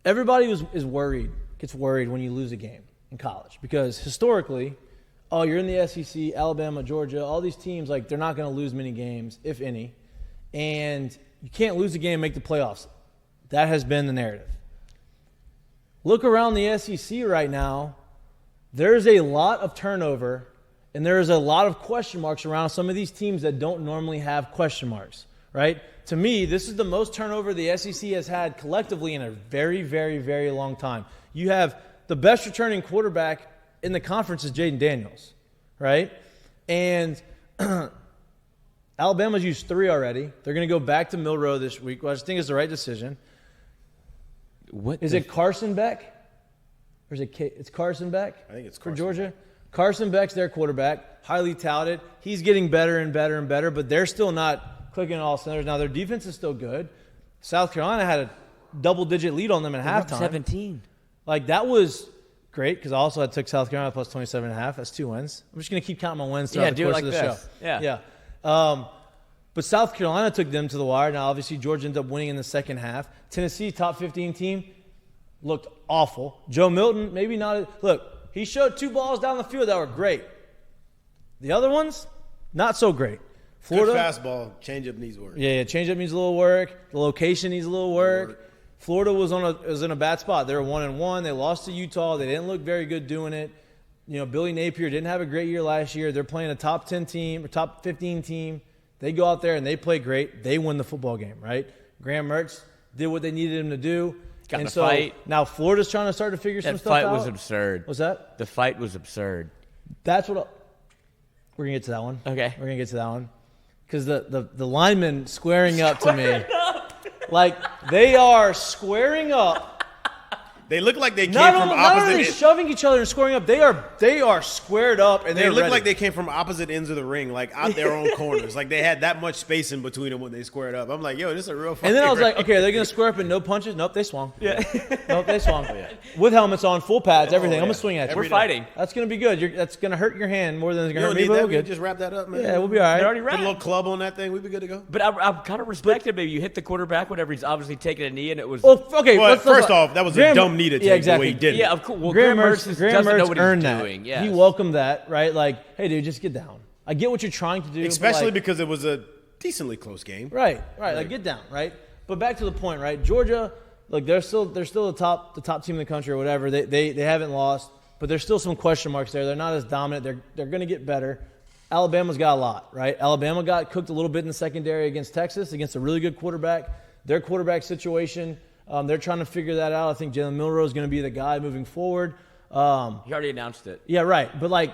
everybody gets worried when you lose a game in college because historically, you're in the SEC, Alabama, Georgia, all these teams, like, they're not going to lose many games, if any, and you can't lose a game and make the playoffs. That has been the narrative. Look around the SEC right now. There's a lot of turnover, and there's a lot of question marks around some of these teams that don't normally have question marks, right? To me, this is the most turnover the SEC has had collectively in a very, very, very long time. You have the best returning quarterback in the conference is Jaden Daniels, right? And Alabama's used 3 already. They're going to go back to Milroe this week, which I think is the right decision. Is it Carson Beck? Or is it's Carson Beck? I think it's for Carson Georgia. Beck. Carson Beck's their quarterback, highly touted. He's getting better and better and better, but they're still not clicking on all cylinders. Now, their defense is still good. South Carolina had a double-digit lead on them at halftime. 17. Like, that was great because I also took South Carolina plus 27.5. That's 2 wins. I'm just going to keep counting my wins throughout the course of the show. Yeah. But South Carolina took them to the wire. Now, obviously, Georgia ended up winning in the second half. Tennessee, top 15 team, looked awful. Joe Milton, maybe not. Look, he showed 2 balls down the field that were great. The other ones, not so great. Florida, good fastball, changeup needs work. Yeah, changeup needs a little work. The location needs a little work. Florida was in a bad spot. They were 1-1. They lost to Utah. They didn't look very good doing it. You know, Billy Napier didn't have a great year last year. They're playing a top 10 team or top 15 team. They go out there and they play great. They win the football game, right? Graham Mertz did what they needed him to do. Got in the fight. Now Florida's trying to start to figure some stuff out. That fight was absurd. What's that? The fight was absurd. That's what we're going to get to that one. Okay. We're going to get to that one. Because the linemen squaring up to me. Like, they are squaring up. They look like they came not from only, opposite Not only shoving each other and squaring up, they are squared up and they look ready. like they came from opposite ends of the ring, like out their own corners. Like they had that much space in between them when they squared up. I'm like, yo, this is a real fight. And then I was like, okay, are they going to square up and no punches? Nope, they swung. Yeah. Nope, they swung. With helmets on, full pads, everything. I'm going to swing at you. We're fighting. That's going to be good. That's going to hurt your hand more than it's going to hurt me, but we're good. Just wrap that up, man. Yeah, we'll be all right. They already wrapped. Put a little club on that thing. We'd be good to go. But I kind of respected maybe you hit the quarterback whenever he's obviously taking a knee and it was. Well, okay. Well, first off, that was a dumb knee to take. Yeah, exactly. The way he did it. Yeah, of course. Well, Graham Mertz doesn't know what earned he's that. doing. Yes. He welcomed that, right? Like, hey, dude, just get down. I get what you're trying to do. Especially because it was a decently close game. Right. Like, get down, right? But back to the point, right? Georgia, look, they're still the top team in the country or whatever. They haven't lost, but there's still some question marks there. They're not as dominant. They're going to get better. Alabama's got a lot, right? Alabama got cooked a little bit in the secondary against Texas, against a really good quarterback. Their quarterback situation, they're trying to figure that out. I think Jalen Milroe is going to be the guy moving forward. He already announced it. Yeah, right. But, like,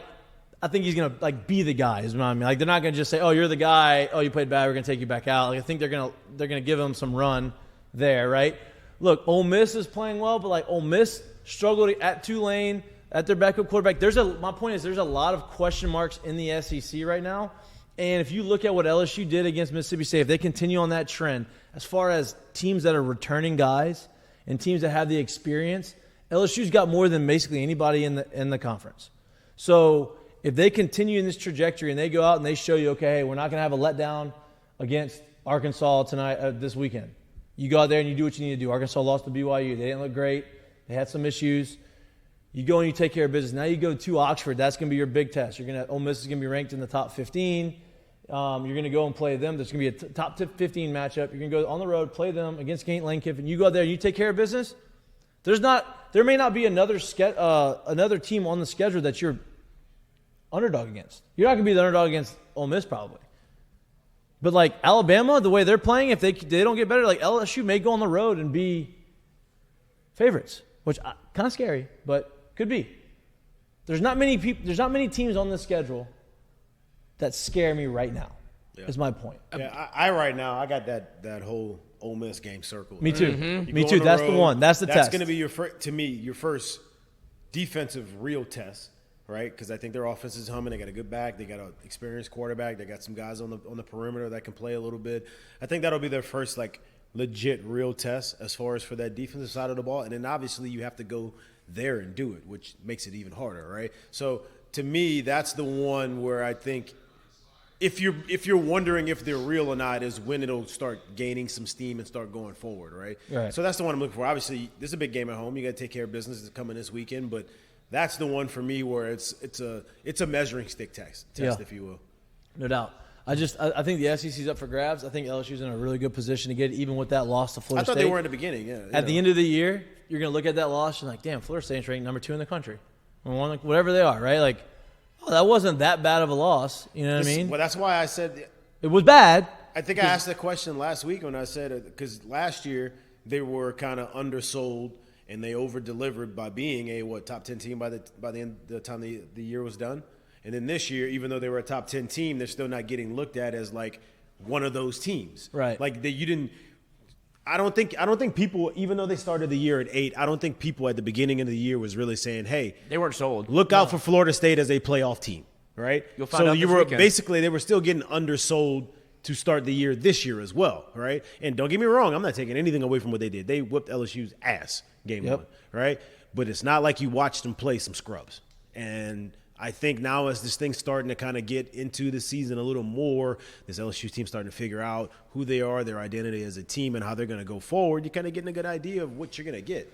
I think he's going to, like, be the guy is what I mean. Like, they're not going to just say, oh, you're the guy. Oh, you played bad. We're going to take you back out. Like, I think they're going to give him some run there, right? Look, Ole Miss is playing well, but, like, Ole Miss struggled at Tulane, at their backup quarterback. My point is there's a lot of question marks in the SEC right now. And if you look at what LSU did against Mississippi State, if they continue on that trend, as far as teams that are returning guys and teams that have the experience, LSU's got more than basically anybody in the conference. So if they continue in this trajectory and they go out and they show you, okay, hey, we're not going to have a letdown against Arkansas tonight, this weekend. You go out there and you do what you need to do. Arkansas lost to BYU. They didn't look great. They had some issues. You go and you take care of business. Now you go to Oxford. That's going to be your big test. Ole Miss is going to be ranked in the top 15. You're going to go and play them. There's going to be a top 15 matchup. You're going to go on the road, play them against Lane Kiffin. You go out there and you take care of business. There may not be another team on the schedule that you're underdog against. You're not going to be the underdog against Ole Miss probably. But, like, Alabama, the way they're playing, if they don't get better, like, LSU may go on the road and be favorites, which kind of scary, but could be. There's not many teams on the schedule that scare me right now. Yeah. Is my point. Yeah, I right now I got that whole Ole Miss game circled. Me too. Mm-hmm. Me too. That's the one. That's the test. That's going to be your first defensive real test, right? Because I think their offense is humming. They got a good back. They got an experienced quarterback. They got some guys on the perimeter that can play a little bit. I think that'll be their first legit real test as far as for that defensive side of the ball. And then obviously you have to go there and do it, which makes it even harder, right? So to me, that's the one where I think if you're wondering if they're real or not, is when it'll start gaining some steam and start going forward, right? Right. So that's the one I'm looking for. Obviously, this is a big game at home. You got to take care of business. It's coming this weekend, but that's the one for me where it's a measuring stick test, if you will. No doubt. I think the SEC's up for grabs. I think LSU's in a really good position to get it, even with that loss to Florida I thought State. they were in the beginning, yeah. At the end of the year, you're going to look at that loss and like, damn, Florida State's ranked number 2 in the country. Or whatever they are, right? Like, oh, that wasn't that bad of a loss. You know what I mean? Well, that's why I said it was bad. I think I asked that question last week when I said because last year they were kind of undersold and they over-delivered by being a top 10 team by the end the time the year was done. And then this year, even though they were a top 10 team, they're still not getting looked at as like one of those teams. Right. Like you didn't. I don't think people, even though they started the year at 8, I don't think people at the beginning of the year was really saying, "Hey, They weren't sold. look out for Florida State as a playoff team." Right. You'll find out you this were weekend. basically they were still getting undersold to start the year this year as well, right? And don't get me wrong, I'm not taking anything away from what they did. They whipped LSU's ass game 1, right? But it's not like you watched them play some scrubs. And I think now as this thing's starting to kind of get into the season a little more, this LSU team starting to figure out who they are, their identity as a team, and how they're going to go forward, you're kind of getting a good idea of what you're going to get.